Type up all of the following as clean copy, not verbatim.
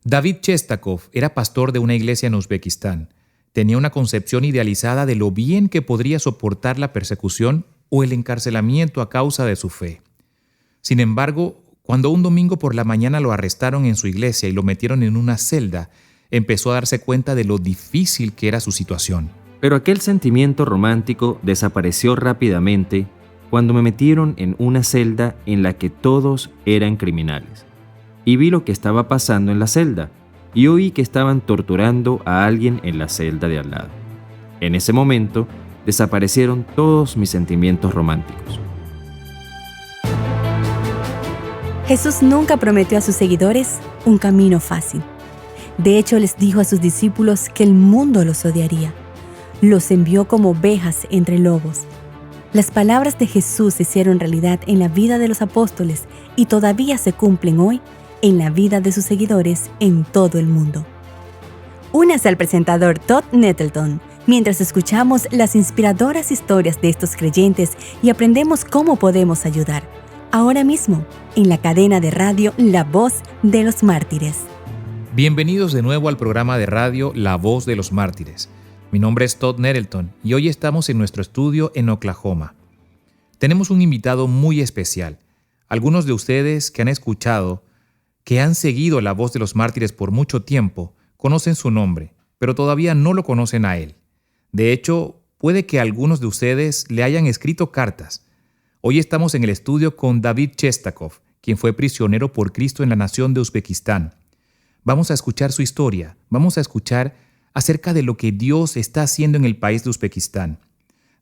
David Chestakov era pastor de una iglesia en Uzbekistán. Tenía una concepción idealizada de lo bien que podría soportar la persecución o el encarcelamiento a causa de su fe. Sin embargo, cuando un domingo por la mañana lo arrestaron en su iglesia y lo metieron en una celda, empezó a darse cuenta de lo difícil que era su situación. Pero aquel sentimiento romántico desapareció rápidamente cuando me metieron en una celda en la que todos eran criminales. Y vi lo que estaba pasando en la celda y oí que estaban torturando a alguien en la celda de al lado. En ese momento desaparecieron todos mis sentimientos románticos. Jesús nunca prometió a sus seguidores un camino fácil. De hecho, les dijo a sus discípulos que el mundo los odiaría. Los envió como ovejas entre lobos. Las palabras de Jesús se hicieron realidad en la vida de los apóstoles y todavía se cumplen hoy en la vida de sus seguidores en todo el mundo. Únase al presentador Todd Nettleton mientras escuchamos las inspiradoras historias de estos creyentes y aprendemos cómo podemos ayudar. Ahora mismo, en la cadena de radio La Voz de los Mártires. Bienvenidos de nuevo al programa de radio La Voz de los Mártires. Mi nombre es Todd Nettleton y hoy estamos en nuestro estudio en Oklahoma. Tenemos un invitado muy especial. Algunos de ustedes que han escuchado, que han seguido La Voz de los Mártires por mucho tiempo, conocen su nombre, pero todavía no lo conocen a él. De hecho, puede que algunos de ustedes le hayan escrito cartas. Hoy estamos en el estudio con David Chestakov, quien fue prisionero por Cristo en la nación de Uzbekistán. Vamos a escuchar su historia, vamos a escuchar acerca de lo que Dios está haciendo en el país de Uzbekistán.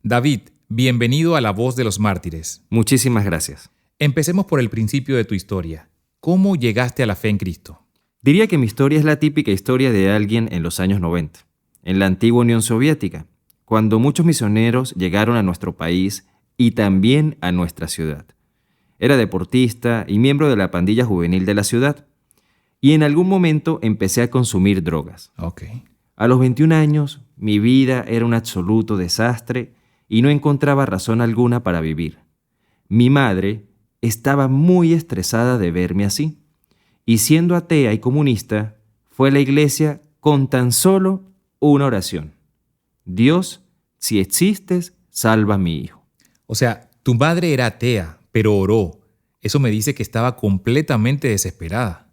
David, bienvenido a La Voz de los Mártires. Muchísimas gracias. Empecemos por el principio de tu historia. ¿Cómo llegaste a la fe en Cristo? Diría que mi historia es la típica historia de alguien en los años 90, en la antigua Unión Soviética, cuando muchos misioneros llegaron a nuestro país y también a nuestra ciudad. Era deportista y miembro de la pandilla juvenil de la ciudad, y en algún momento empecé a consumir drogas. A los 21 años, mi vida era un absoluto desastre y no encontraba razón alguna para vivir. Mi madre estaba muy estresada de verme así, y siendo atea y comunista, fue a la iglesia con tan solo una oración: Dios, si existes, salva a mi hijo. O sea, tu madre era atea, pero oró. Eso me dice que estaba completamente desesperada.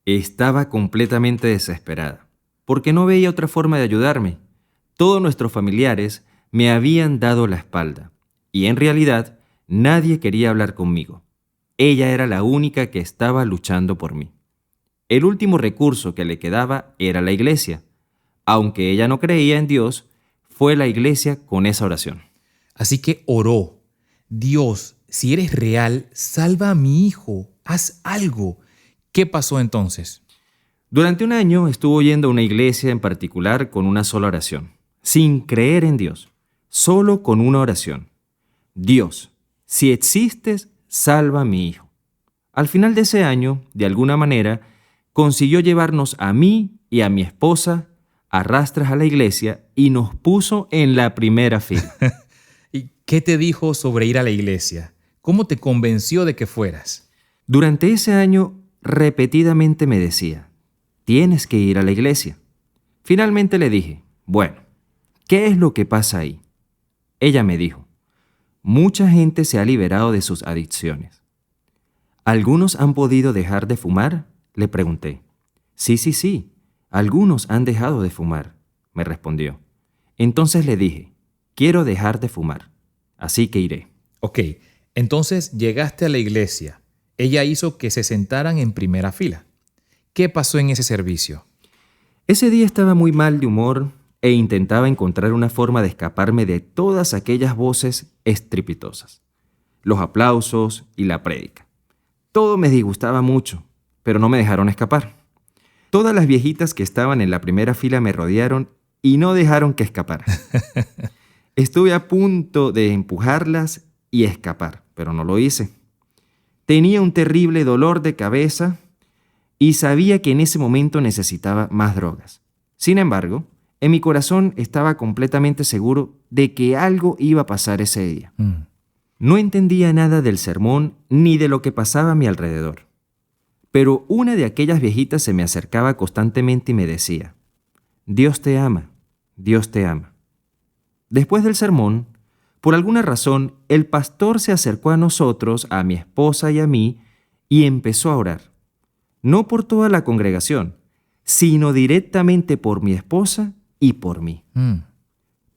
Estaba completamente desesperada, porque no veía otra forma de ayudarme. Todos nuestros familiares me habían dado la espalda, y en realidad nadie quería hablar conmigo. Ella era la única que estaba luchando por mí. El último recurso que le quedaba era la iglesia. Aunque ella no creía en Dios, fue la iglesia con esa oración. Así que oró: Dios, si eres real, salva a mi hijo, haz algo. ¿Qué pasó entonces? Durante un año estuvo yendo a una iglesia en particular con una sola oración, sin creer en Dios, solo con una oración: Dios, si existes, salva a mi hijo. Al final de ese año, de alguna manera, consiguió llevarnos a mí y a mi esposa a rastras a la iglesia y nos puso en la primera fila. ¿Y qué te dijo sobre ir a la iglesia? ¿Cómo te convenció de que fueras? Durante ese año, repetidamente me decía: tienes que ir a la iglesia. Finalmente le dije: bueno, ¿qué es lo que pasa ahí? Ella me dijo: mucha gente se ha liberado de sus adicciones. ¿Algunos han podido dejar de fumar?, le pregunté. Sí, algunos han dejado de fumar, me respondió. Entonces le dije: quiero dejar de fumar, así que iré. Ok, entonces llegaste a la iglesia. Ella hizo que se sentaran en primera fila. ¿Qué pasó en ese servicio? Ese día estaba muy mal de humor e intentaba encontrar una forma de escaparme de todas aquellas voces estrepitosas, los aplausos y la prédica. Todo me disgustaba mucho, pero no me dejaron escapar. Todas las viejitas que estaban en la primera fila me rodearon y no dejaron que escapara. Estuve a punto de empujarlas y escapar, pero no lo hice. Tenía un terrible dolor de cabeza y sabía que en ese momento necesitaba más drogas. Sin embargo, en mi corazón estaba completamente seguro de que algo iba a pasar ese día. No entendía nada del sermón ni de lo que pasaba a mi alrededor. Pero una de aquellas viejitas se me acercaba constantemente y me decía, Dios te ama, Dios te ama. Después del sermón, por alguna razón, el pastor se acercó a nosotros, a mi esposa y a mí, y empezó a orar. No por toda la congregación, sino directamente por mi esposa y por mí.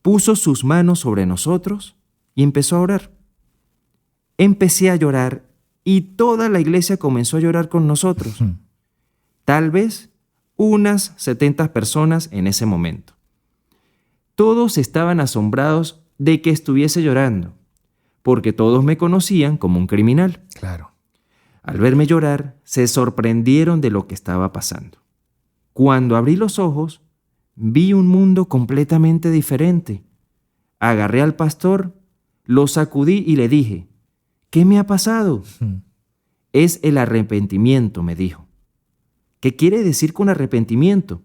Puso sus manos sobre nosotros y empezó a orar. Empecé a llorar y toda la iglesia comenzó a llorar con nosotros. Tal vez unas 70 personas en ese momento. Todos estaban asombrados de que estuviese llorando, porque todos me conocían como un criminal. Claro. Al verme llorar, se sorprendieron de lo que estaba pasando. Cuando abrí los ojos, vi un mundo completamente diferente. Agarré al pastor, lo sacudí y le dije, ¿qué me ha pasado? Es el arrepentimiento, me dijo. ¿Qué quiere decir con arrepentimiento?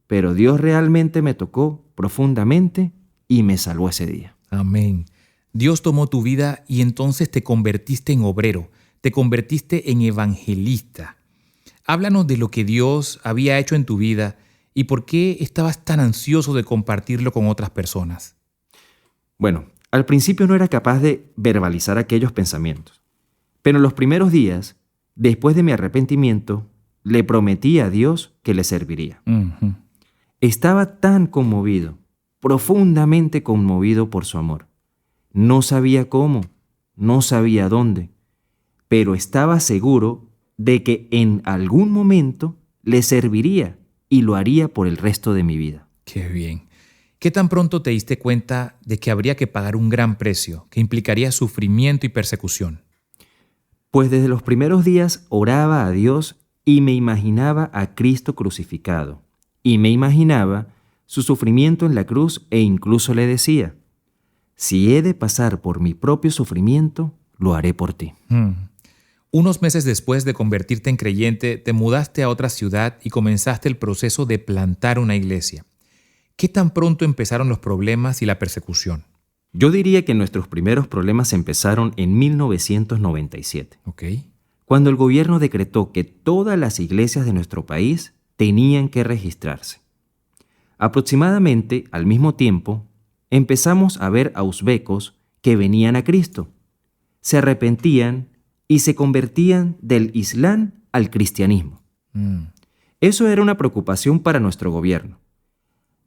Pero Dios realmente me tocó profundamente y me salvó ese día. Amén. Dios tomó tu vida y entonces te convertiste en obrero, te convertiste en evangelista. Háblanos de lo que Dios había hecho en tu vida y por qué estabas tan ansioso de compartirlo con otras personas. Bueno, al principio no era capaz de verbalizar aquellos pensamientos, pero en los primeros días, después de mi arrepentimiento, le prometí a Dios que le serviría. Estaba tan conmovido, profundamente conmovido por su amor. No sabía cómo, no sabía dónde, pero estaba seguro de que en algún momento le serviría y lo haría por el resto de mi vida. Qué bien. ¿Qué tan pronto te diste cuenta de que habría que pagar un gran precio, que implicaría sufrimiento y persecución? Pues desde los primeros días oraba a Dios y me imaginaba a Cristo crucificado, y me imaginaba su sufrimiento en la cruz e incluso le decía, si he de pasar por mi propio sufrimiento, lo haré por ti. Unos meses después de convertirte en creyente, te mudaste a otra ciudad y comenzaste el proceso de plantar una iglesia. ¿Qué tan pronto empezaron los problemas y la persecución? Yo diría que nuestros primeros problemas empezaron en 1997, cuando el gobierno decretó que todas las iglesias de nuestro país tenían que registrarse. Aproximadamente al mismo tiempo, empezamos a ver a uzbecos que venían a Cristo, se arrepentían y se convertían del Islam al cristianismo. Eso era una preocupación para nuestro gobierno.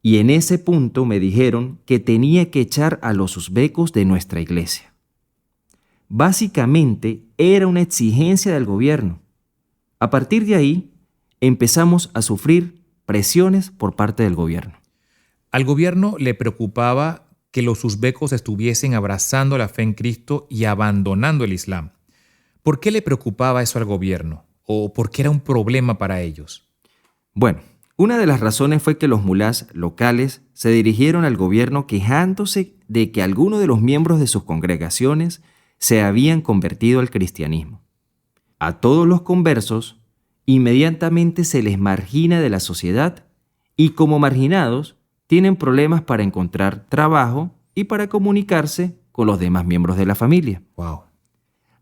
Y en ese punto me dijeron que tenía que echar a los uzbecos de nuestra iglesia. Básicamente era una exigencia del gobierno. A partir de ahí, empezamos a sufrir presiones por parte del gobierno. Al gobierno le preocupaba que los uzbecos estuviesen abrazando la fe en Cristo y abandonando el Islam. ¿Por qué le preocupaba eso al gobierno? ¿O por qué era un problema para ellos? Bueno, una de las razones fue que los mulás locales se dirigieron al gobierno quejándose de que algunos de los miembros de sus congregaciones se habían convertido al cristianismo. A todos los conversos, inmediatamente se les margina de la sociedad y como marginados tienen problemas para encontrar trabajo y para comunicarse con los demás miembros de la familia. Wow.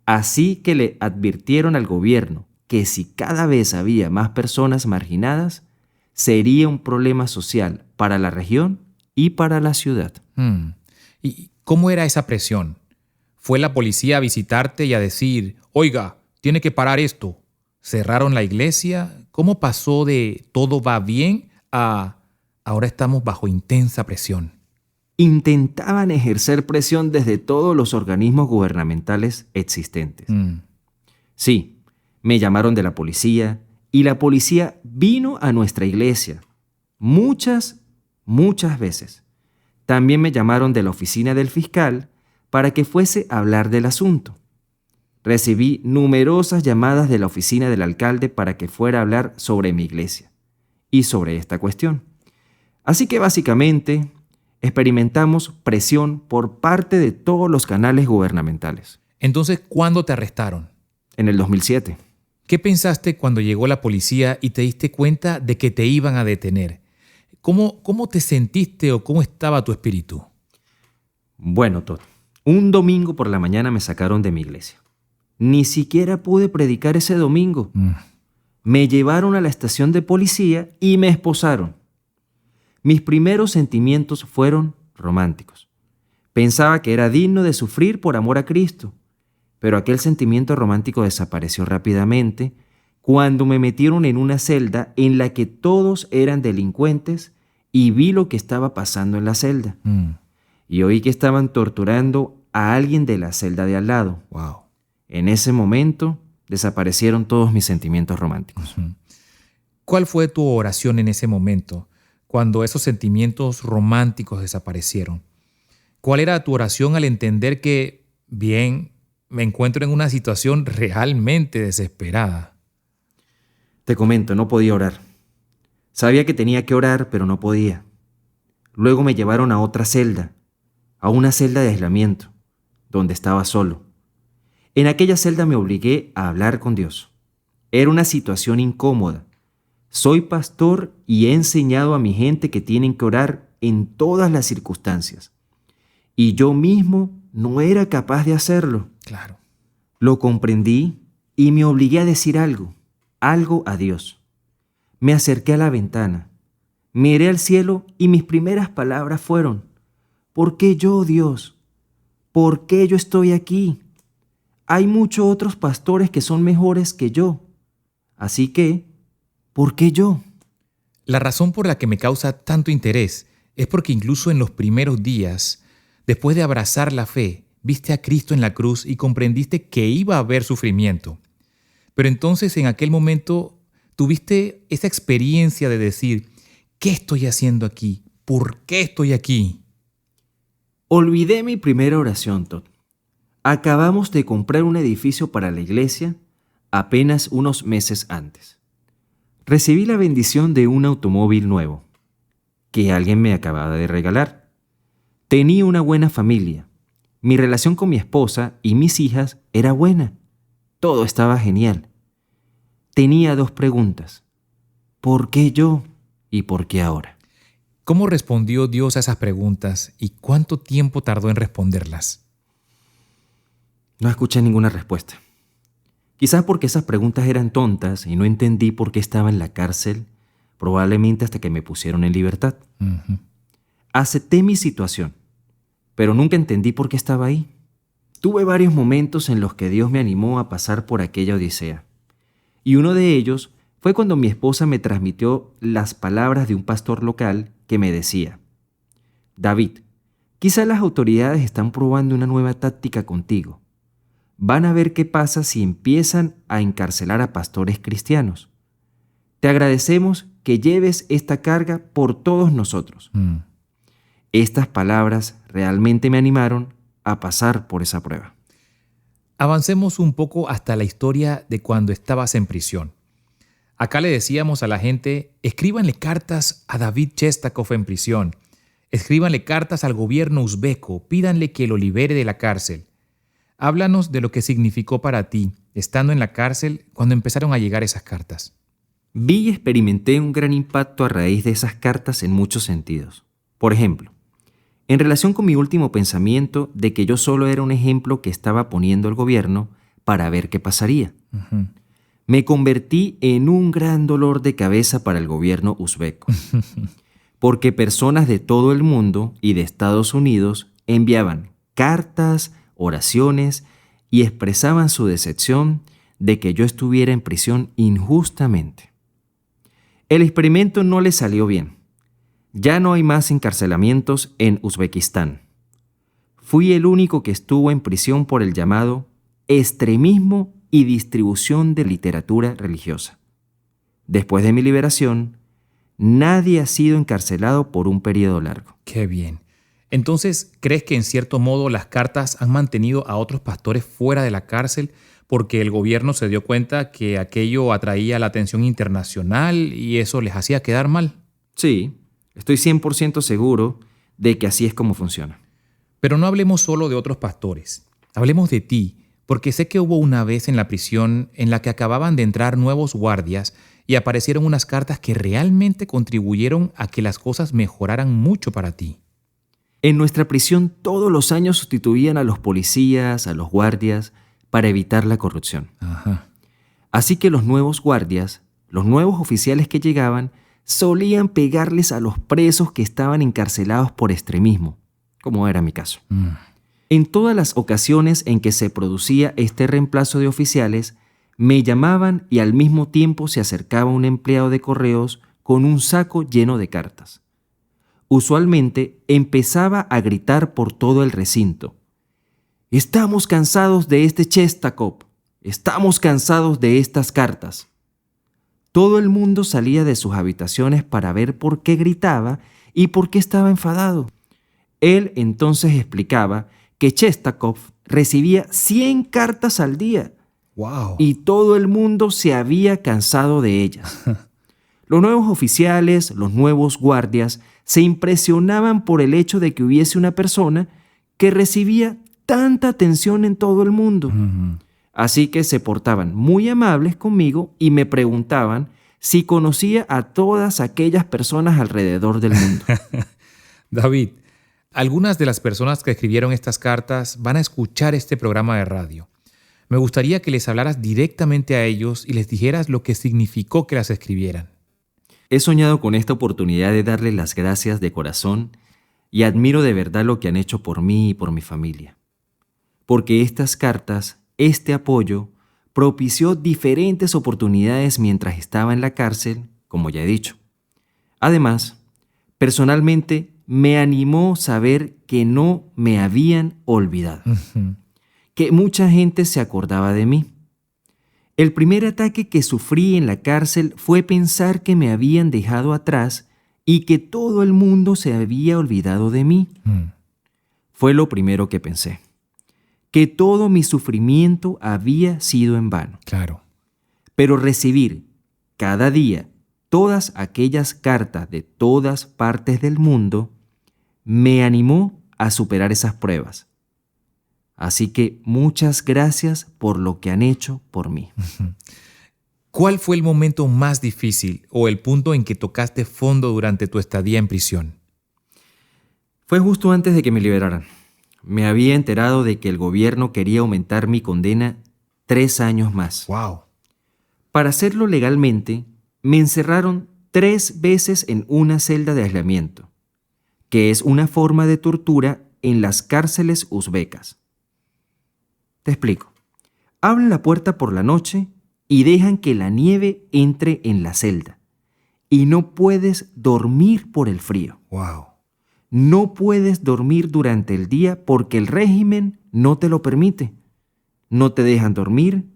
Así que le advirtieron al gobierno que si cada vez había más personas marginadas, sería un problema social para la región y para la ciudad. ¿Y cómo era esa presión? ¿Fue la policía a visitarte y a decir, oiga, tiene que parar esto? ¿Cerraron la iglesia? ¿Cómo pasó de todo va bien a ahora estamos bajo intensa presión? Intentaban ejercer presión desde todos los organismos gubernamentales existentes. Sí, me llamaron de la policía y la policía vino a nuestra iglesia muchas veces. También me llamaron de la oficina del fiscal para que fuese a hablar del asunto. Recibí numerosas llamadas de la oficina del alcalde para que fuera a hablar sobre mi iglesia y sobre esta cuestión. Así que básicamente experimentamos presión por parte de todos los canales gubernamentales. Entonces, ¿cuándo te arrestaron? En el 2007. ¿Qué pensaste cuando llegó la policía y te diste cuenta de que te iban a detener? ¿Cómo te sentiste o cómo estaba tu espíritu? Bueno, Todd, un domingo por la mañana me sacaron de mi iglesia. Ni siquiera pude predicar ese domingo. Me llevaron a la estación de policía y me esposaron. Mis primeros sentimientos fueron románticos. Pensaba que era digno de sufrir por amor a Cristo, pero aquel sentimiento romántico desapareció rápidamente cuando me metieron en una celda en la que todos eran delincuentes y vi lo que estaba pasando en la celda. Y oí que estaban torturando a alguien de la celda de al lado. Wow. En ese momento desaparecieron todos mis sentimientos románticos. ¿Cuál fue tu oración en ese momento, cuando esos sentimientos románticos desaparecieron? ¿Cuál era tu oración al entender que, bien, me encuentro en una situación realmente desesperada? Te comento, no podía orar. Sabía que tenía que orar, pero no podía. Luego me llevaron a otra celda, a una celda de aislamiento, donde estaba solo. En aquella celda me obligué a hablar con Dios. Era una situación incómoda. Soy pastor y he enseñado a mi gente que tienen que orar en todas las circunstancias. Y yo mismo no era capaz de hacerlo. Claro. Lo comprendí y me obligué a decir algo a Dios. Me acerqué a la ventana, miré al cielo y mis primeras palabras fueron: ¿por qué yo, Dios? ¿Por qué yo estoy aquí? Hay muchos otros pastores que son mejores que yo. Así que, ¿por qué yo? La razón por la que me causa tanto interés es porque incluso en los primeros días, después de abrazar la fe, viste a Cristo en la cruz y comprendiste que iba a haber sufrimiento. Pero entonces en aquel momento tuviste esa experiencia de decir: ¿qué estoy haciendo aquí? ¿Por qué estoy aquí? Olvidé mi primera oración, Todd. Acabamos de comprar un edificio para la iglesia apenas unos meses antes. Recibí la bendición de un automóvil nuevo que alguien me acababa de regalar. Tenía una buena familia. Mi relación con mi esposa y mis hijas era buena. Todo estaba genial. Tenía 2 preguntas. ¿Por qué yo y por qué ahora? ¿Cómo respondió Dios a esas preguntas y cuánto tiempo tardó en responderlas? No escuché ninguna respuesta. Quizás porque esas preguntas eran tontas y no entendí por qué estaba en la cárcel, probablemente hasta que me pusieron en libertad. Acepté mi situación, pero nunca entendí por qué estaba ahí. Tuve varios momentos en los que Dios me animó a pasar por aquella odisea. Y uno de ellos fue cuando mi esposa me transmitió las palabras de un pastor local que me decía: David, quizá las autoridades están probando una nueva táctica contigo. Van a ver qué pasa si empiezan a encarcelar a pastores cristianos. Te agradecemos que lleves esta carga por todos nosotros. Estas palabras realmente me animaron a pasar por esa prueba. Avancemos un poco hasta la historia de cuando estabas en prisión. Acá le decíamos a la gente: escríbanle cartas a David Chestakov en prisión. Escríbanle cartas al gobierno uzbeco, pídanle que lo libere de la cárcel. Háblanos de lo que significó para ti, estando en la cárcel, cuando empezaron a llegar esas cartas. Vi y experimenté un gran impacto a raíz de esas cartas en muchos sentidos. Por ejemplo, en relación con mi último pensamiento de que yo solo era un ejemplo que estaba poniendo el gobierno para ver qué pasaría. Me convertí en un gran dolor de cabeza para el gobierno uzbeco, porque personas de todo el mundo y de Estados Unidos enviaban cartas, oraciones y expresaban su decepción de que yo estuviera en prisión injustamente. El experimento no le salió bien. Ya no hay más encarcelamientos en Uzbekistán. Fui el único que estuvo en prisión por el llamado extremismo y distribución de literatura religiosa. Después de mi liberación, nadie ha sido encarcelado por un periodo largo. ¡Qué bien! Entonces, ¿crees que en cierto modo las cartas han mantenido a otros pastores fuera de la cárcel porque el gobierno se dio cuenta que aquello atraía la atención internacional y eso les hacía quedar mal? Sí, estoy 100% seguro de que así es como funciona. Pero no hablemos solo de otros pastores. Hablemos de ti, porque sé que hubo una vez en la prisión en la que acababan de entrar nuevos guardias y aparecieron unas cartas que realmente contribuyeron a que las cosas mejoraran mucho para ti. En nuestra prisión todos los años sustituían a los policías, a los guardias, para evitar la corrupción. Ajá. Así que los nuevos guardias los nuevos oficiales que llegaban solían pegarles a los presos que estaban encarcelados por extremismo, como era mi caso. En todas las ocasiones en que se producía este reemplazo de oficiales, me llamaban y al mismo tiempo se acercaba un empleado de correos con un saco lleno de cartas. Usualmente empezaba a gritar por todo el recinto: «Estamos cansados de este Chestakov. Estamos cansados de estas cartas». Todo el mundo salía de sus habitaciones para ver por qué gritaba y por qué estaba enfadado. Él entonces explicaba que Chestakov recibía 100 cartas al día. ¡Wow! Y todo el mundo se había cansado de ellas. Los nuevos oficiales, los nuevos guardias, se impresionaban por el hecho de que hubiese una persona que recibía tanta atención en todo el mundo. Así que se portaban muy amables conmigo y me preguntaban si conocía a todas aquellas personas alrededor del mundo. David, algunas de las personas que escribieron estas cartas van a escuchar este programa de radio. Me gustaría que les hablaras directamente a ellos y les dijeras lo que significó que las escribieran. He soñado con esta oportunidad de darles las gracias de corazón y admiro de verdad lo que han hecho por mí y por mi familia. Porque estas cartas, este apoyo, propició diferentes oportunidades mientras estaba en la cárcel, como ya he dicho. Además, personalmente me animó saber que no me habían olvidado, que mucha gente se acordaba de mí. El primer ataque que sufrí en la cárcel fue pensar que me habían dejado atrás y que todo el mundo se había olvidado de mí. Fue lo primero que pensé, que todo mi sufrimiento había sido en vano. Claro. Pero recibir cada día todas aquellas cartas de todas partes del mundo me animó a superar esas pruebas. Así que muchas gracias por lo que han hecho por mí. ¿Cuál fue el momento más difícil o el punto en que tocaste fondo durante tu estadía en prisión? Fue justo antes de que me liberaran. Me había enterado de que el gobierno quería aumentar mi condena 3 años más. ¡Wow! Para hacerlo legalmente, me encerraron 3 veces en una celda de aislamiento, que es una forma de tortura en las cárceles uzbecas. Te explico. Abren la puerta por la noche y dejan que la nieve entre en la celda. Y no puedes dormir por el frío. ¡Wow! No puedes dormir durante el día porque el régimen no te lo permite. No te dejan dormir.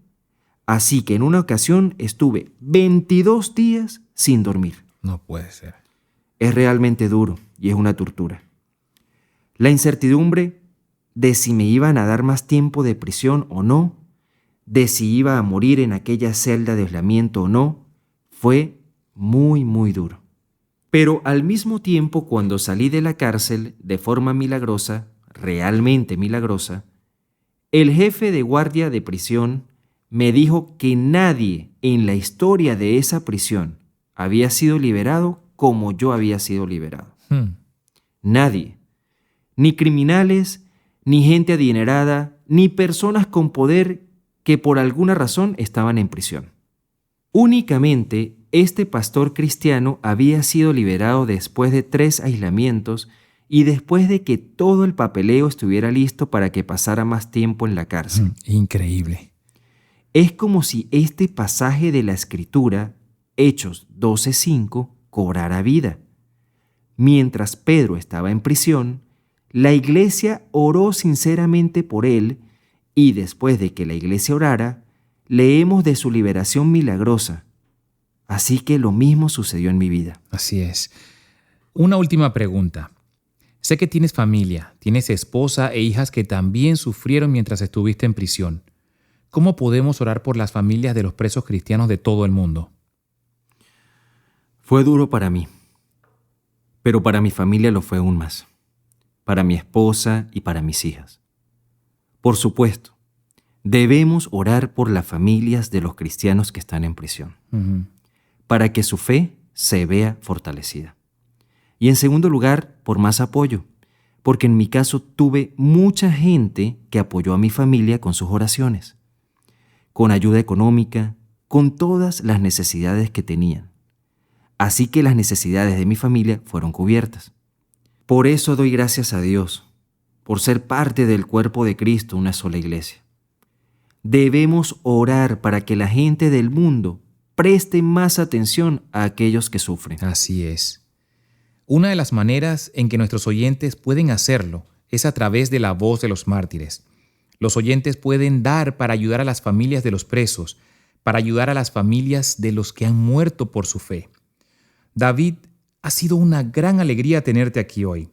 Así que en una ocasión estuve 22 días sin dormir. No puede ser. Es realmente duro y es una tortura. La incertidumbre de si me iban a dar más tiempo de prisión o no, de si iba a morir en aquella celda de aislamiento o no, fue muy, muy duro. Pero al mismo tiempo, cuando salí de la cárcel de forma milagrosa, realmente milagrosa, el jefe de guardia de prisión me dijo que nadie en la historia de esa prisión había sido liberado como yo había sido liberado. Nadie. Ni criminales, ni gente adinerada, ni personas con poder que por alguna razón estaban en prisión. Únicamente este pastor cristiano había sido liberado después de 3 aislamientos y después de que todo el papeleo estuviera listo para que pasara más tiempo en la cárcel. Increíble. Es como si este pasaje de la Escritura, Hechos 12:5, cobrara vida. Mientras Pedro estaba en prisión, la iglesia oró sinceramente por él y después de que la iglesia orara, leemos de su liberación milagrosa. Así que lo mismo sucedió en mi vida. Así es. Una última pregunta. Sé que tienes familia, tienes esposa e hijas que también sufrieron mientras estuviste en prisión. ¿Cómo podemos orar por las familias de los presos cristianos de todo el mundo? Fue duro para mí, pero para mi familia lo fue aún más. Para mi esposa y para mis hijas. Por supuesto, debemos orar por las familias de los cristianos que están en prisión, para que su fe se vea fortalecida. Y en segundo lugar, por más apoyo, porque en mi caso tuve mucha gente que apoyó a mi familia con sus oraciones, con ayuda económica, con todas las necesidades que tenían. Así que las necesidades de mi familia fueron cubiertas. Por eso doy gracias a Dios, por ser parte del cuerpo de Cristo, una sola iglesia. Debemos orar para que la gente del mundo preste más atención a aquellos que sufren. Así es. Una de las maneras en que nuestros oyentes pueden hacerlo es a través de la voz de los mártires. Los oyentes pueden dar para ayudar a las familias de los presos, para ayudar a las familias de los que han muerto por su fe. David, ha sido una gran alegría tenerte aquí hoy.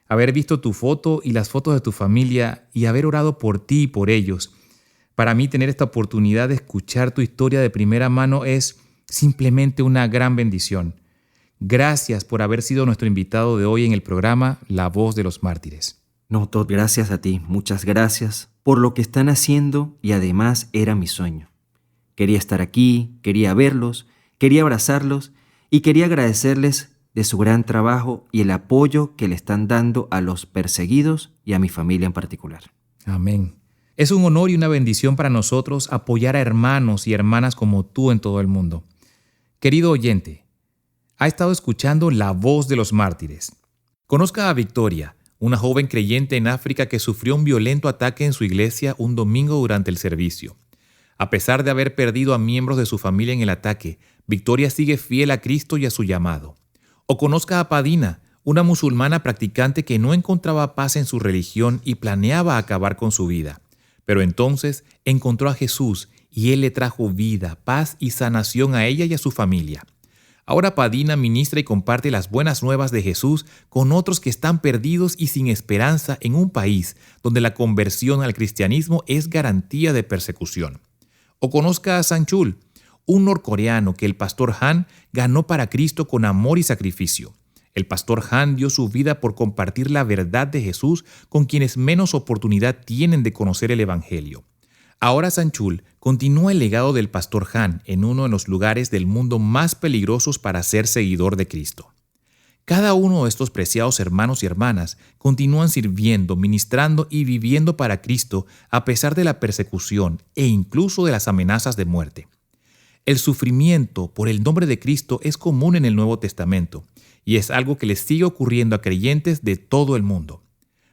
Haber visto tu foto y las fotos de tu familia y haber orado por ti y por ellos. Para mí, tener esta oportunidad de escuchar tu historia de primera mano es simplemente una gran bendición. Gracias por haber sido nuestro invitado de hoy en el programa La Voz de los Mártires. No, Todd, gracias a ti. Muchas gracias por lo que están haciendo y además era mi sueño. Quería estar aquí, quería verlos, quería abrazarlos y quería agradecerles de su gran trabajo y el apoyo que le están dando a los perseguidos y a mi familia en particular. Amén. Es un honor y una bendición para nosotros apoyar a hermanos y hermanas como tú en todo el mundo. Querido oyente, ha estado escuchando La Voz de los Mártires. Conozca a Victoria, una joven creyente en África que sufrió un violento ataque en su iglesia un domingo durante el servicio. A pesar de haber perdido a miembros de su familia en el ataque, Victoria sigue fiel a Cristo y a su llamado. O conozca a Padina, una musulmana practicante que no encontraba paz en su religión y planeaba acabar con su vida. Pero entonces encontró a Jesús y Él le trajo vida, paz y sanación a ella y a su familia. Ahora Padina ministra y comparte las buenas nuevas de Jesús con otros que están perdidos y sin esperanza en un país donde la conversión al cristianismo es garantía de persecución. O conozca a Sanchul, un norcoreano que el pastor Han ganó para Cristo con amor y sacrificio. El pastor Han dio su vida por compartir la verdad de Jesús con quienes menos oportunidad tienen de conocer el Evangelio. Ahora Sanchul continúa el legado del pastor Han en uno de los lugares del mundo más peligrosos para ser seguidor de Cristo. Cada uno de estos preciados hermanos y hermanas continúan sirviendo, ministrando y viviendo para Cristo a pesar de la persecución e incluso de las amenazas de muerte. El sufrimiento por el nombre de Cristo es común en el Nuevo Testamento y es algo que les sigue ocurriendo a creyentes de todo el mundo.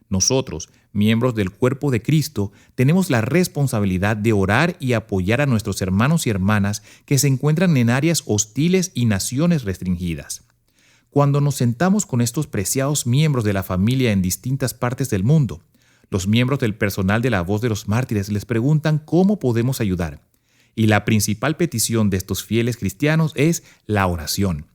Nosotros, miembros del cuerpo de Cristo, tenemos la responsabilidad de orar y apoyar a nuestros hermanos y hermanas que se encuentran en áreas hostiles y naciones restringidas. Cuando nos sentamos con estos preciados miembros de la familia en distintas partes del mundo, los miembros del personal de La Voz de los Mártires les preguntan cómo podemos ayudar. Y la principal petición de estos fieles cristianos es la oración.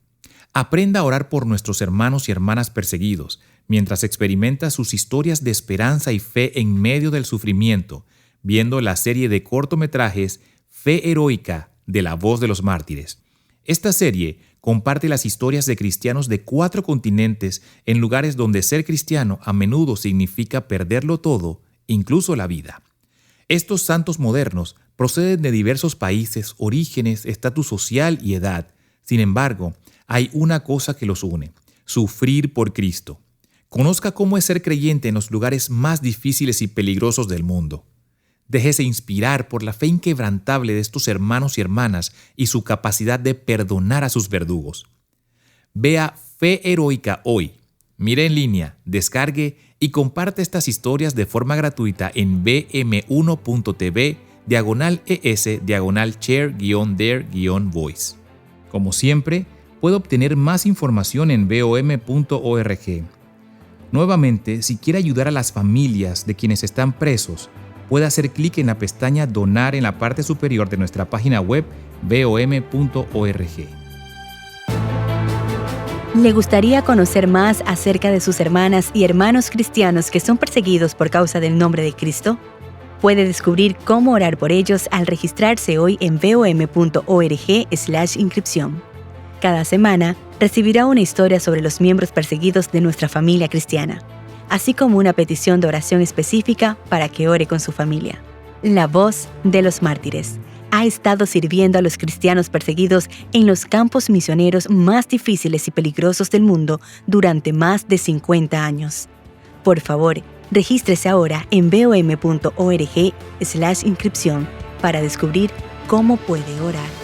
Aprenda a orar por nuestros hermanos y hermanas perseguidos, mientras experimenta sus historias de esperanza y fe en medio del sufrimiento, viendo la serie de cortometrajes Fe Heroica de La Voz de los Mártires. Esta serie comparte las historias de cristianos de 4 continentes en lugares donde ser cristiano a menudo significa perderlo todo, incluso la vida. Estos santos modernos proceden de diversos países, orígenes, estatus social y edad. Sin embargo, hay una cosa que los une: sufrir por Cristo. Conozca cómo es ser creyente en los lugares más difíciles y peligrosos del mundo. Déjese inspirar por la fe inquebrantable de estos hermanos y hermanas y su capacidad de perdonar a sus verdugos. Vea Fe Heroica hoy. Mire en línea, descargue y comparte estas historias de forma gratuita en bm1.tv/es/share-their-voice. Como siempre, puede obtener más información en bom.org. Nuevamente, si quiere ayudar a las familias de quienes están presos, puede hacer clic en la pestaña Donar en la parte superior de nuestra página web bom.org. ¿Le gustaría conocer más acerca de sus hermanas y hermanos cristianos que son perseguidos por causa del nombre de Cristo? Puede descubrir cómo orar por ellos al registrarse hoy en bom.org/inscripción. Cada semana recibirá una historia sobre los miembros perseguidos de nuestra familia cristiana, así como una petición de oración específica para que ore con su familia. La Voz de los Mártires ha estado sirviendo a los cristianos perseguidos en los campos misioneros más difíciles y peligrosos del mundo durante más de 50 años. Por favor, regístrese ahora en bom.org/inscripción para descubrir cómo puede orar.